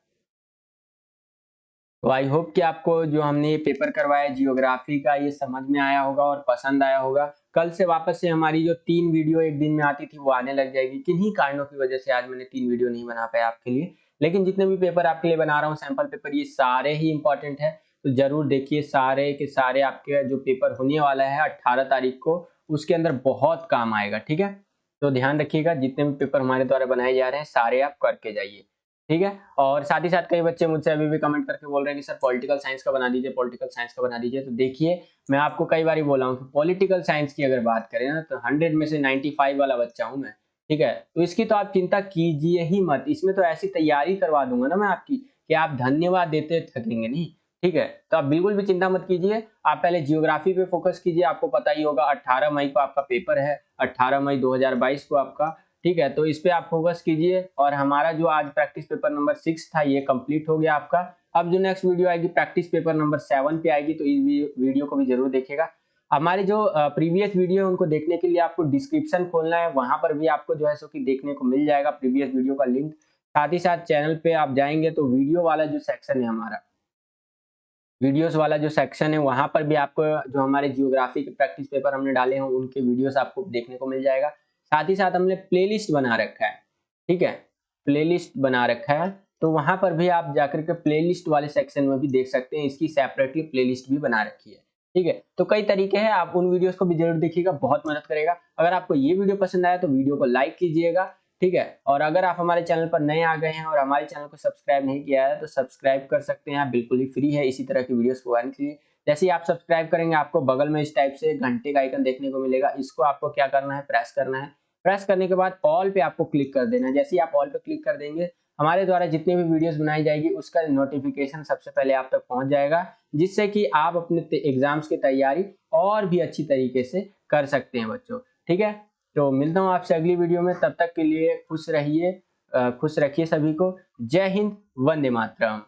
तो आई होप कि आपको जो हमने ये पेपर करवाया जियोग्राफी का ये समझ में आया होगा और पसंद आया होगा। कल से वापस से हमारी जो 3 वीडियो एक दिन में आती थी वो आने लग जाएगी। किन्हीं कारणों की वजह से आज मैंने 3 वीडियो नहीं बना पाया आपके लिए, लेकिन जितने भी पेपर आपके लिए बना रहा हूँ सैंपल पेपर ये सारे ही इंपॉर्टेंट है। तो जरूर देखिए, सारे के सारे आपके जो पेपर होने वाला है 18 तारीख को उसके अंदर बहुत काम आएगा। ठीक है, तो ध्यान रखिएगा, जितने भी पेपर हमारे द्वारा बनाए जा रहे हैं सारे आप करके जाइए। ठीक है, और साथ ही साथ कई बच्चे मुझसे अभी भी कमेंट करके बोल रहे हैं कि सर पॉलिटिकल साइंस का बना दीजिए, पॉलिटिकल साइंस का बना दीजिए। तो देखिए, मैं आपको कई बार बोला हूँ कि पॉलिटिकल साइंस की अगर बात करें ना तो 100 में से 95 वाला बच्चा हूँ मैं। ठीक है, तो इसकी तो आप चिंता कीजिए ही मत, इसमें तो ऐसी तैयारी करवा दूंगा ना मैं आपकी कि आप धन्यवाद देते थकेंगे नहीं। ठीक है, तो आप बिल्कुल भी चिंता मत कीजिए, आप पहले जियोग्राफी पे फोकस कीजिए। आपको पता ही होगा 18 मई को आपका पेपर है, 18 मई 2022 को आपका। ठीक है, तो इस पे आप फोकस कीजिए। और हमारा जो आज प्रैक्टिस पेपर नंबर 6 था ये कंप्लीट हो गया आपका। अब जो नेक्स्ट वीडियो आएगी प्रैक्टिस पेपर नंबर 7 पे आएगी, तो इस वीडियो को भी जरूर देखिएगा। हमारे जो प्रीवियस वीडियो है उनको देखने के लिए आपको डिस्क्रिप्शन खोलना है, वहां पर भी आपको जो है सो कि देखने को मिल जाएगा प्रीवियस वीडियो का लिंक। साथ ही साथ चैनल पे आप जाएंगे तो वीडियो वाला जो सेक्शन है हमारा, वीडियोस वाला जो सेक्शन है वहां पर भी आपको जो हमारे जियोग्राफी के प्रैक्टिस पेपर हमने डाले हैं उनके वीडियोस आपको देखने को मिल जाएगा। साथ ही साथ हमने प्लेलिस्ट बना रखा है। ठीक है, प्लेलिस्ट बना रखा है, तो वहां पर भी आप जाकर के प्लेलिस्ट वाले सेक्शन में भी देख सकते हैं, इसकी सेपरेटली प्लेलिस्ट भी बना रखी है। ठीक है, तो कई तरीके हैं, आप उन वीडियोस को भी जरूर देखिएगा, बहुत मदद करेगा। अगर आपको ये वीडियो पसंद आया तो वीडियो को लाइक कीजिएगा। ठीक है, और अगर आप हमारे चैनल पर नए आ गए हैं और हमारे चैनल को सब्सक्राइब नहीं किया है तो सब्सक्राइब कर सकते हैं, आप बिल्कुल ही फ्री है इसी तरह की वीडियोस को आने के लिए। जैसे ही आप सब्सक्राइब करेंगे आपको बगल में इस टाइप से घंटे का आइकन देखने को मिलेगा, इसको आपको क्या करना है, प्रेस करना है। प्रेस करने के बाद ऑल पे आपको क्लिक कर देना है। जैसे ही आप ऑल पे क्लिक कर देंगे हमारे द्वारा जितनी भी वीडियोस बनाई जाएगी उसका नोटिफिकेशन सबसे पहले आप तक पहुंच जाएगा, जिससे कि आप अपने एग्जाम्स की तैयारी और भी अच्छी तरीके से कर सकते हैं बच्चों। ठीक है, तो मिलता हूँ आपसे अगली वीडियो में, तब तक के लिए खुश रहिए, खुश रखिए सभी को। जय हिंद, वंदे मातरम।